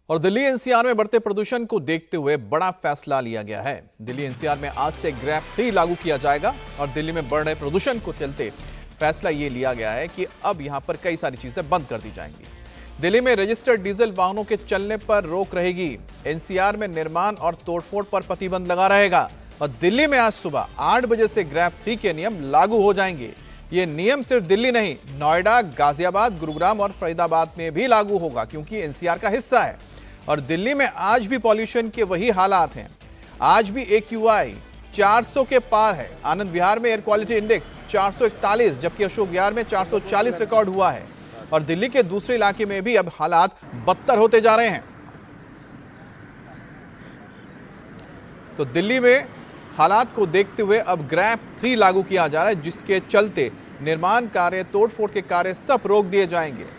और दिल्ली एनसीआर में बढ़ते प्रदूषण को देखते हुए बड़ा फैसला लिया गया है। दिल्ली एनसीआर में आज से ग्रैब 3 लागू किया जाएगा और दिल्ली में बढ़ रहे प्रदूषण को चलते फैसला ये लिया गया है कि अब यहां पर कई सारी चीजें बंद कर दी जाएंगी। दिल्ली में रजिस्टर्ड डीजल वाहनों के चलने पर रोक रहेगी। एनसीआर में निर्माण और तोड़फोड़ पर प्रतिबंध लगा रहेगा और दिल्ली में आज सुबह 8 बजे से ग्रैब 3 के नियम लागू हो जाएंगे। ये नियम सिर्फ दिल्ली नहीं, नोएडा, गाजियाबाद, गुरुग्राम और फरीदाबाद में भी लागू होगा क्योंकि एनसीआर का हिस्सा है। और दिल्ली में आज भी पॉल्यूशन के वही हालात हैं। आज भी AQI 400 के पार है। आनंद विहार में एयर क्वालिटी इंडेक्स 441 जबकि अशोक विहार में 440 रिकॉर्ड हुआ है। और दिल्ली के दूसरे इलाके में भी अब हालात बदतर होते जा रहे हैं। तो दिल्ली में हालात को देखते हुए अब ग्रैब 3 लागू किया जा रहा है, जिसके चलते निर्माण कार्य, तोड़फोड़ के कार्य सब रोक दिए जाएंगे।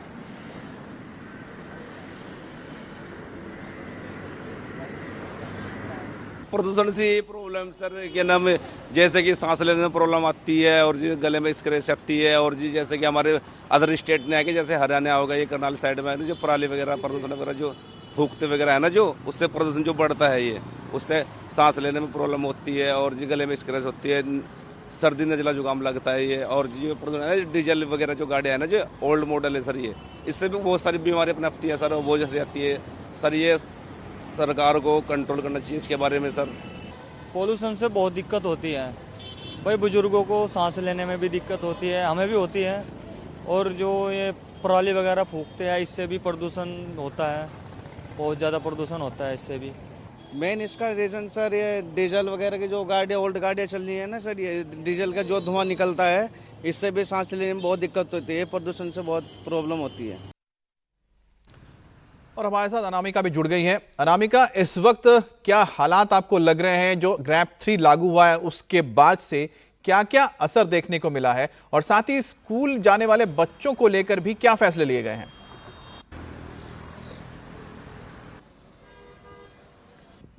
प्रदूषण से ये प्रॉब्लम सर क्या नाम है, जैसे कि सांस लेने में प्रॉब्लम आती है और जी गले में स्क्रैच आती है। और जी जैसे कि हमारे अदर स्टेट में आके जैसे हरियाणा होगा, ये करनाल साइड में जो पराली वगैरह प्रदूषण वगैरह जो फूकते वगैरह है ना, जो उससे प्रदूषण जो बढ़ता है, ये उससे सांस लेने में प्रॉब्लम होती है और जी गले में स्क्रैच होती है, सर्दी नजला जुकाम लगता है ये। और जो प्रदूषण है डीजल वगैरह जो गाड़ियाँ है ना, जो ओल्ड मॉडल है सर, ये इससे भी बहुत सारी बीमारियाँ पनपती है सर, वो जैसे आती है सर। ये सरकार को कंट्रोल करना चाहिए इसके बारे में सर। पोल्यूशन से बहुत दिक्कत होती है भाई, बुजुर्गों को सांस लेने में भी दिक्कत होती है, हमें भी होती है। और जो ये पराली वगैरह फूकते हैं, इससे भी प्रदूषण होता है, बहुत ज़्यादा प्रदूषण होता है इससे भी। मेन इसका रीज़न सर ये डीजल वगैरह की जो गाड़ियाँ ओल्ड गाड़ियाँ चल रही है ना सर, ये डीजल का जो धुआं निकलता है, इससे भी सांस लेने में बहुत दिक्कत होती है। प्रदूषण से बहुत प्रॉब्लम होती है। और हमारे साथ अनामिका भी जुड़ गई है। अनामिका, इस वक्त क्या हालात आपको लग रहे हैं? जो ग्रैब 3 लागू हुआ है उसके बाद से क्या क्या असर देखने को मिला है और साथ ही स्कूल जाने वाले बच्चों को लेकर भी क्या फैसले लिए गए हैं?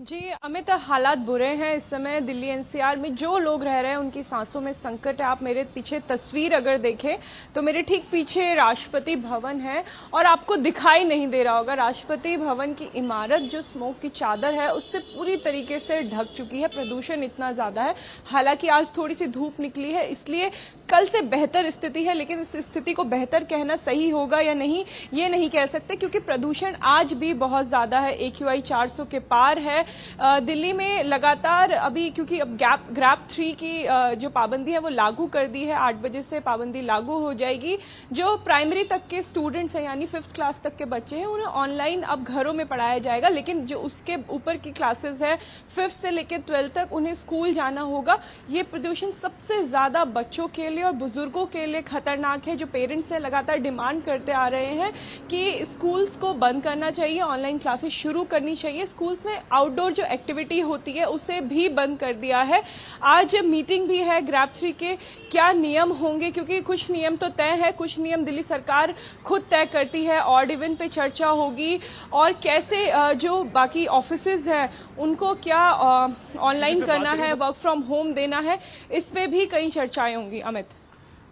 जी अमित, हालात बुरे हैं इस समय दिल्ली एनसीआर में। जो लोग रह रहे हैं उनकी सांसों में संकट है। आप मेरे पीछे तस्वीर अगर देखें तो मेरे ठीक पीछे राष्ट्रपति भवन है और आपको दिखाई नहीं दे रहा होगा, राष्ट्रपति भवन की इमारत जो स्मोक की चादर है उससे पूरी तरीके से ढक चुकी है। प्रदूषण इतना ज्यादा है। हालांकि आज थोड़ी सी धूप निकली है, इसलिए कल से बेहतर स्थिति है, लेकिन इस स्थिति को बेहतर कहना सही होगा या नहीं ये नहीं कह सकते क्योंकि प्रदूषण आज भी बहुत ज्यादा है। AQI 400 के पार है। दिल्ली में लगातार अभी क्योंकि अब ग्रैब 3 की जो पाबंदी है वो लागू कर दी है। 8 बजे से पाबंदी लागू हो जाएगी। जो प्राइमरी तक के स्टूडेंट्स हैं यानी 5th क्लास तक के बच्चे हैं उन्हें ऑनलाइन अब घरों में पढ़ाया जाएगा, लेकिन जो उसके ऊपर की क्लासेस है 5th से लेकर 12th तक उन्हें स्कूल जाना होगा। ये प्रदूषण सबसे ज्यादा बच्चों के लिए और बुजुर्गों के लिए खतरनाक है। जो पेरेंट्स है लगातार डिमांड करते आ रहे हैं कि स्कूल्स को बंद करना चाहिए, ऑनलाइन क्लासेस शुरू करनी चाहिए। स्कूल्स ने आउटडोर जो एक्टिविटी होती है उसे भी बंद कर दिया है। आज मीटिंग भी है ग्रैब 3 के, क्या नियम होंगे क्योंकि कुछ नियम तो तय है, कुछ नियम दिल्ली सरकार खुद तय करती है। ऑड इवन पे चर्चा होगी और कैसे जो बाकी ऑफिसेज हैं उनको क्या ऑनलाइन करना है, वर्क फ्रॉम होम देना है, इस पे भी कई चर्चाएं होंगी। अमित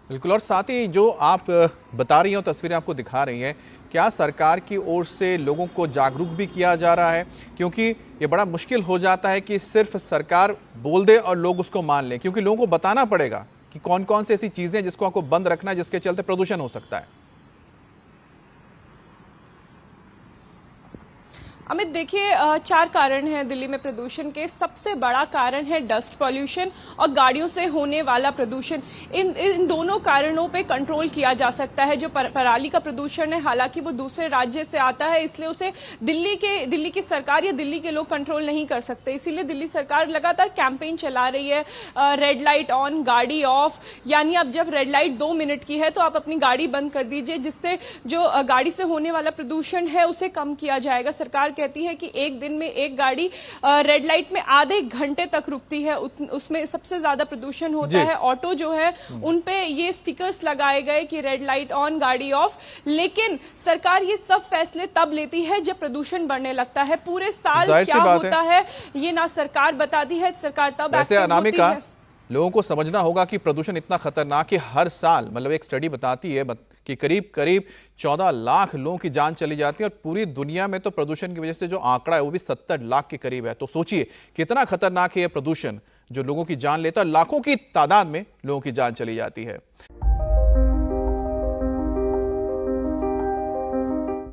बिल्कुल। और साथ ही जो आप बता रही हो, तस्वीरें आपको दिखा रही हैं, क्या सरकार की ओर से लोगों को जागरूक भी किया जा रहा है? क्योंकि ये बड़ा मुश्किल हो जाता है कि सिर्फ सरकार बोल दे और लोग उसको मान लें, क्योंकि लोगों को बताना पड़ेगा कि कौन कौन सी ऐसी चीजें जिसको आपको बंद रखना है, जिसके चलते प्रदूषण हो सकता है। अमित देखिए, 4 कारण हैं दिल्ली में प्रदूषण के। सबसे बड़ा कारण है डस्ट पॉल्यूशन और गाड़ियों से होने वाला प्रदूषण। इन दोनों कारणों पे कंट्रोल किया जा सकता है। जो पराली का प्रदूषण है, हालांकि वो दूसरे राज्य से आता है, इसलिए उसे दिल्ली की सरकार या दिल्ली के लोग कंट्रोल नहीं कर सकते। इसीलिए दिल्ली सरकार लगातार कैंपेन चला रही है, रेड लाइट ऑन गाड़ी ऑफ, यानी अब जब रेड लाइट 2 मिनट की है तो आप अपनी गाड़ी बंद कर दीजिए, जिससे जो गाड़ी से होने वाला प्रदूषण है उसे कम किया जाएगा। सरकार कहती है कि एक दिन में एक गाड़ी रेड लाइट में आधे घंटे तक रुकती है, उसमें सबसे ज्यादा प्रदूषण होता है। ऑटो जो है उन पे ये स्टिकर्स लगाए गए कि रेड लाइट ऑन गाड़ी ऑफ, लेकिन सरकार ये सब फैसले तब लेती है जब प्रदूषण बढ़ने लगता है। पूरे साल क्या होता है ये ना सरकार बताती है, सरकार तब एक्टिव होती है। लोगों को समझना होगा कि प्रदूषण इतना खतरनाक है, हर साल मतलब एक स्टडी बताती है कि करीब करीब 14 लाख लोगों की जान चली जाती है और पूरी दुनिया में तो प्रदूषण की वजह से जो आंकड़ा है वो भी 70 लाख के करीब है। तो सोचिए कितना खतरनाक है यह प्रदूषण जो लोगों की जान लेता है, लाखों की तादाद में लोगों की जान चली जाती है।